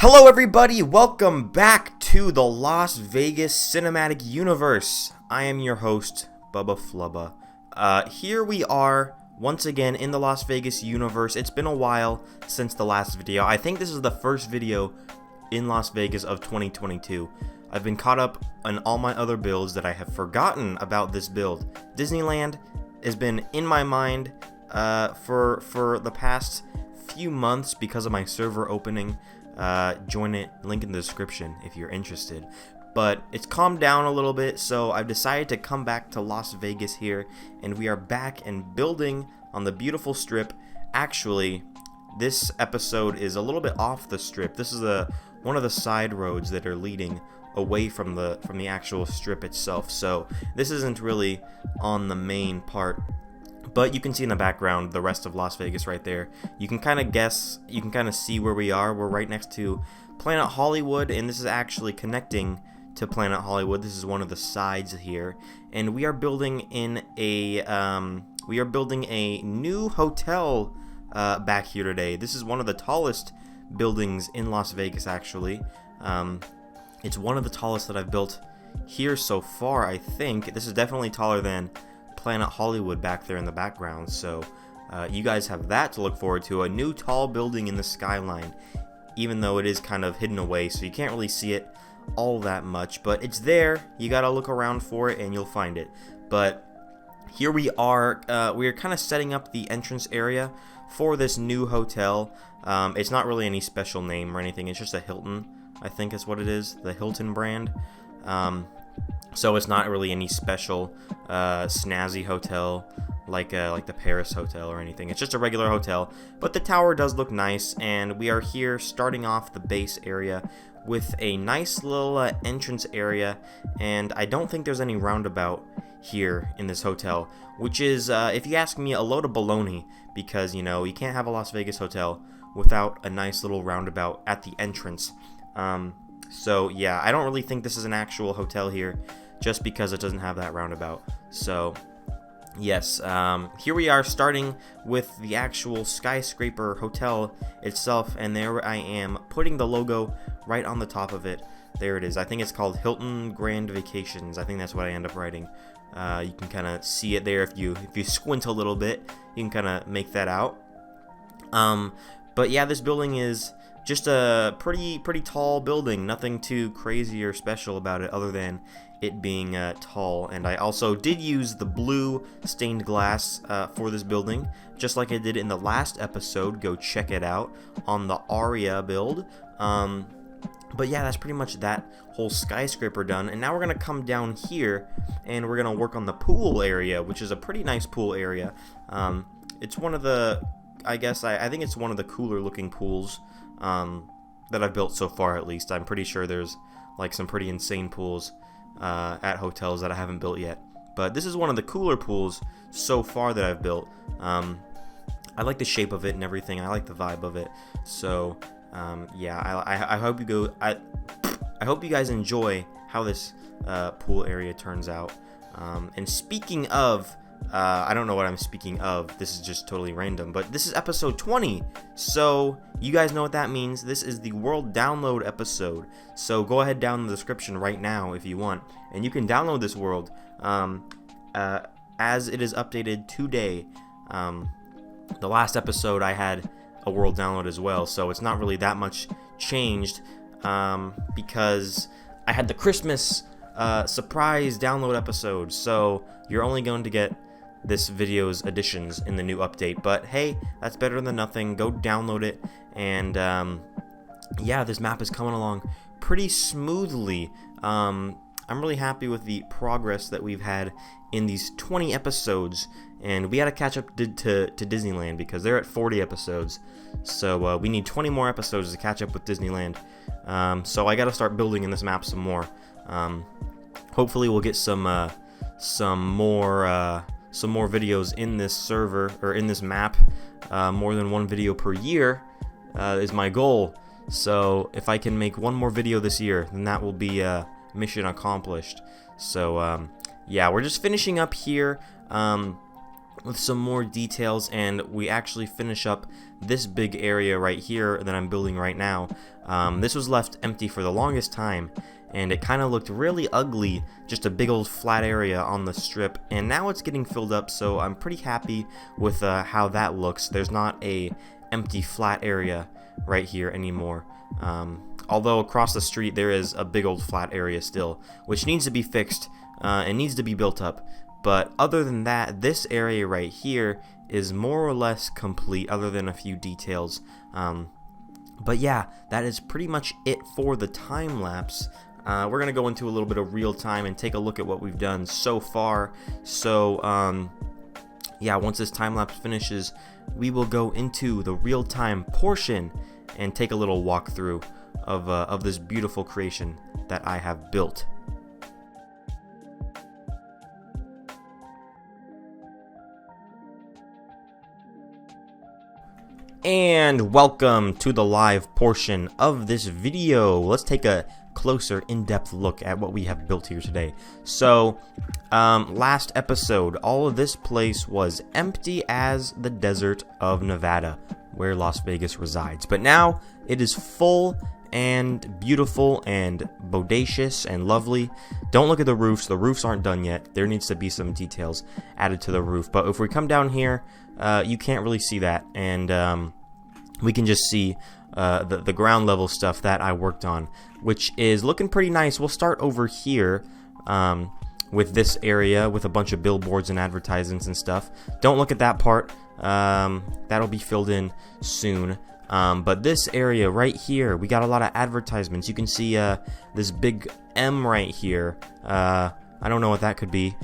Hello everybody, welcome back to the Las Vegas Cinematic Universe. I am your host, Bubbaflubba. Here we are, once again, in the Las Vegas universe. It's been a while since the last video. I think this is the first video in Las Vegas of 2022. I've been caught up on all my other builds that I have forgotten about this build. Disneyland has been in my mind for the past few months because of my server opening. Join it, link in the description if you're interested. But it's calmed down a little bit, so I've decided to come back to Las Vegas here, and we are back and building on the beautiful strip. Actually, this episode is a little bit off the strip. This is one of the side roads that are leading away from the actual strip itself, so this isn't really on the main part. But you can see in the background the rest of Las Vegas right there. You can kind of guess, you can kind of see where we are. We're right next to Planet Hollywood, and this is actually connecting to Planet Hollywood. This is one of the sides here, and we are building a new hotel back here today. This is one of the tallest buildings in Las Vegas, actually. It's one of the tallest that I've built here so far, I think. This is definitely taller than Planet Hollywood back there in the background, so you guys have that to look forward to. A new tall building in the skyline, even though it is kind of hidden away, so you can't really see it all that much, but it's there. You gotta look around for it and you'll find it. But here we are kind of setting up the entrance area for this new hotel. It's not really any special name or anything, it's just a Hilton, I think is what it is, the Hilton brand. So it's not really any special snazzy hotel like the Paris hotel or anything. It's just a regular hotel, but the tower does look nice, and we are here starting off the base area with a nice little entrance area, and I don't think there's any roundabout here in this hotel, which is, if you ask me, a load of baloney, because, you know, you can't have a Las Vegas hotel without a nice little roundabout at the entrance. So yeah, I don't really think this is an actual hotel here, just because it doesn't have that roundabout. So yes, here we are starting with the actual Skyscraper Hotel itself, and there I am putting the logo right on the top of it. There it is. I think it's called Hilton Grand Vacations. I think that's what I end up writing. You can kind of see it there if you squint a little bit. You can kind of make that out. But yeah, this building is just a pretty tall building. Nothing too crazy or special about it other than it being tall. And I also did use the blue stained glass for this building, just like I did in the last episode. Go check it out on the Aria build. But yeah, that's pretty much that whole skyscraper done. And now we're going to come down here and we're going to work on the pool area, which is a pretty nice pool area. It's one of the, I guess, I think it's one of the cooler looking pools that I've built so far, at least. I'm pretty sure there's like some pretty insane pools at hotels that I haven't built yet. But this is one of the cooler pools so far that I've built. I like the shape of it and everything. I like the vibe of it. So yeah, I hope you go. I hope you guys enjoy how this pool area turns out. And speaking of, I don't know what I'm speaking of. This is just totally random, but this is episode 20. So you guys know what that means. This is the world download episode. So go ahead down in the description right now if you want, and you can download this world as it is updated today. The last episode I had a world download as well, so it's not really that much changed because I had the Christmas surprise download episode, so you're only going to get this video's additions in the new update. But hey, that's better than nothing. Go download it, and yeah, this map is coming along pretty smoothly. I'm really happy with the progress that we've had in these 20 episodes, and we had to catch up to Disneyland because they're at 40 episodes, so we need 20 more episodes to catch up with Disneyland. So I gotta start building in this map some more. Hopefully we'll get some more videos in this server, or in this map. More than one video per year is my goal. So if I can make one more video this year, then that will be mission accomplished. So yeah, we're just finishing up here. with some more details, and we actually finish up this big area right here that I'm building right now. This was left empty for the longest time, and it kind of looked really ugly, just a big old flat area on the strip, and now it's getting filled up, so I'm pretty happy with how that looks. There's not a empty flat area right here anymore. Although across the street there is a big old flat area still, which needs to be fixed and needs to be built up. But other than that, this area right here is more or less complete, other than a few details. But yeah, that is pretty much it for the time lapse. We're going to go into a little bit of real time and take a look at what we've done so far. So yeah, once this time lapse finishes, we will go into the real time portion and take a little walkthrough of this beautiful creation that I have built. And welcome to the live portion of this video. Let's take a closer, in-depth look at what we have built here today. So, last episode, all of this place was empty as the desert of Nevada, where Las Vegas resides. But now, it is full and beautiful and bodacious and lovely. Don't look at the roofs. The roofs aren't done yet. There needs to be some details added to the roof. But if we come down here, you can't really see that, and we can just see the ground level stuff that I worked on, which is looking pretty nice. We'll start over here with this area with a bunch of billboards and advertisements and stuff. Don't look at that part. That'll be filled in soon. But this area right here, we got a lot of advertisements. You can see this big M right here. I don't know what that could be.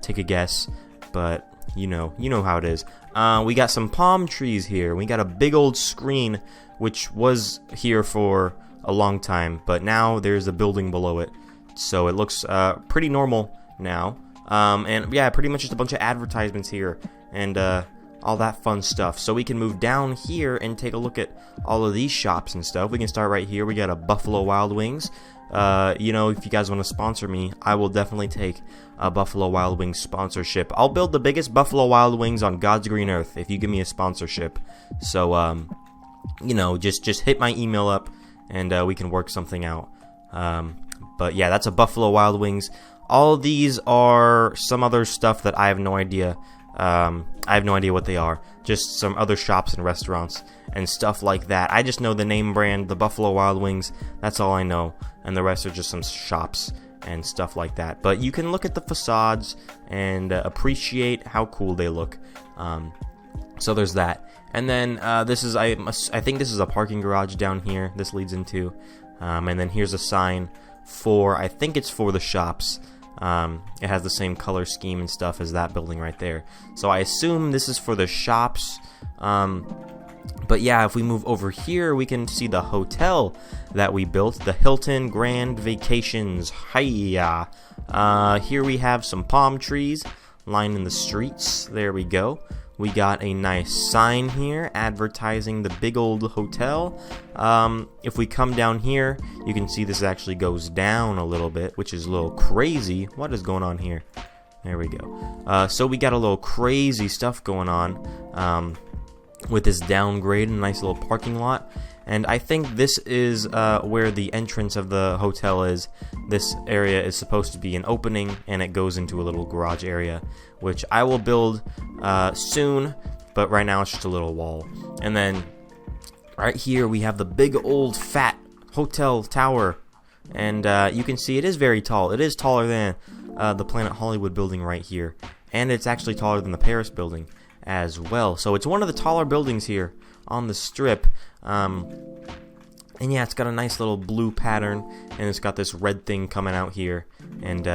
Take a guess, but you know how it is. We got some palm trees here. We got a big old screen, which was here for a long time, but now there's a building below it, so it looks pretty normal now. And yeah, pretty much just a bunch of advertisements here and all that fun stuff. So we can move down here and take a look at all of these shops and stuff. We can start right here. We got a Buffalo Wild Wings. If you guys want to sponsor me, I will definitely take a Buffalo Wild Wings sponsorship. I'll build the biggest Buffalo Wild Wings on God's green earth if you give me a sponsorship. So, just hit my email up and we can work something out. But yeah, that's a Buffalo Wild Wings. All of these are some other stuff that I have no idea. I have no idea what they are. Just some other shops and restaurants and stuff like that. I just know the name brand, the Buffalo Wild Wings. That's all I know. And the rest are just some shops and stuff like that. But you can look at the facades and appreciate how cool they look. So there's that. And then this is, I think this is a parking garage down here. This leads into. And then here's a sign for, I think it's for the shops. It has the same color scheme and stuff as that building right there. So I assume this is for the shops. But yeah, if we move over here, we can see the hotel that we built, the Hilton Grand Vacations. Hiya! Here we have some palm trees lining the streets. There we go. We got a nice sign here advertising the big old hotel. If we come down here, you can see this actually goes down a little bit, which is a little crazy. What is going on here? There we go. So we got a little crazy stuff going on with this downgrade and a nice little parking lot. And I think this is where the entrance of the hotel is. This area is supposed to be an opening, and it goes into a little garage area, which I will build soon, but right now it's just a little wall. And then right here we have the big old fat hotel tower, and you can see it is very tall. It is taller than the Planet Hollywood building right here, and it's actually taller than the Paris building as well. So it's one of the taller buildings here on the strip. And yeah, it's got a nice little blue pattern, and it's got this red thing coming out here. And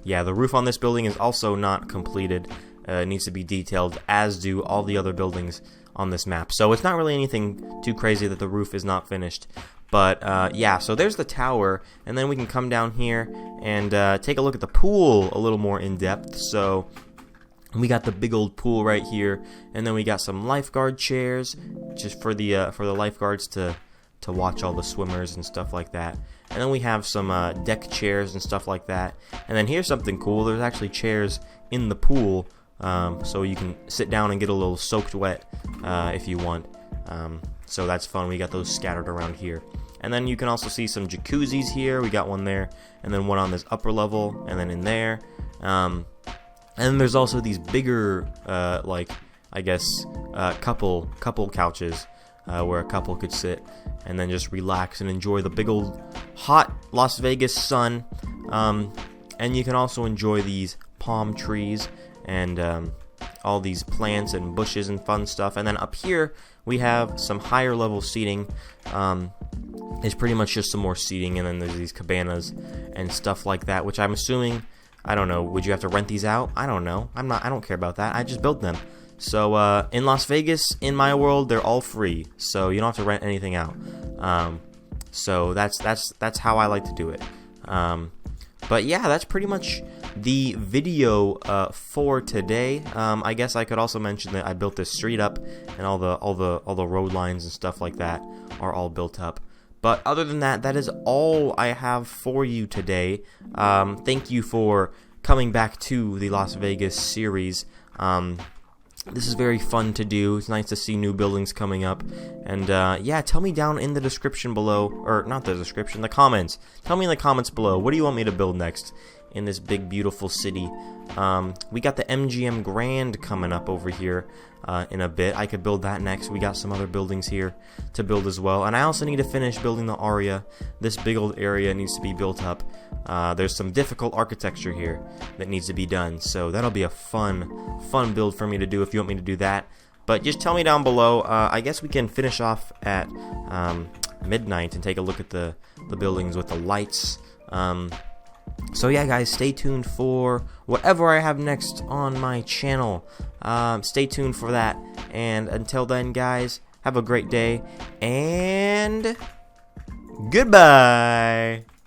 yeah, the roof on this building is also not completed. It needs to be detailed, as do all the other buildings on this map. So it's not really anything too crazy that the roof is not finished. But yeah, so there's the tower, and then we can come down here and take a look at the pool a little more in depth. So we got the big old pool right here, and then we got some lifeguard chairs just for the lifeguards to watch all the swimmers and stuff like that. And then we have some deck chairs and stuff like that. And then here's something cool. There's actually chairs in the pool so you can sit down and get a little soaked wet if you want. So that's fun. We got those scattered around here. And then you can also see some jacuzzis here. We got one there, and then one on this upper level, and then in there. And then there's also these bigger, like, I guess, couple couches where a couple could sit and then just relax and enjoy the big old hot Las Vegas sun. And you can also enjoy these palm trees and all these plants and bushes and fun stuff. And then up here we have some higher level seating. It's pretty much just some more seating, and then there's these cabanas and stuff like that, which I'm assuming, I don't know, would you have to rent these out? I don't know. I don't care about that. I just built them. So in Las Vegas, in my world, they're all free, so you don't have to rent anything out. So that's how I like to do it. But yeah, that's pretty much the video for today. I guess I could also mention that I built this street up, and all the road lines and stuff like that are all built up. But other than that, that is all I have for you today. Thank you for coming back to the Las Vegas series. This is very fun to do. It's nice to see new buildings coming up. And yeah, tell me down in the description below, or not the description, the comments. Tell me in the comments below, what do you want me to build next in this big, beautiful city? We got the MGM Grand coming up over here in a bit. I could build that next. We got some other buildings here to build as well. And I also need to finish building the Aria. This big old area needs to be built up. There's some difficult architecture here that needs to be done. So that'll be a fun build for me to do if you want me to do that. But just tell me down below. I guess we can finish off at midnight and take a look at the buildings with the lights. So yeah, guys, stay tuned for whatever I have next on my channel. Stay tuned for that. And until then, guys, have a great day. And goodbye.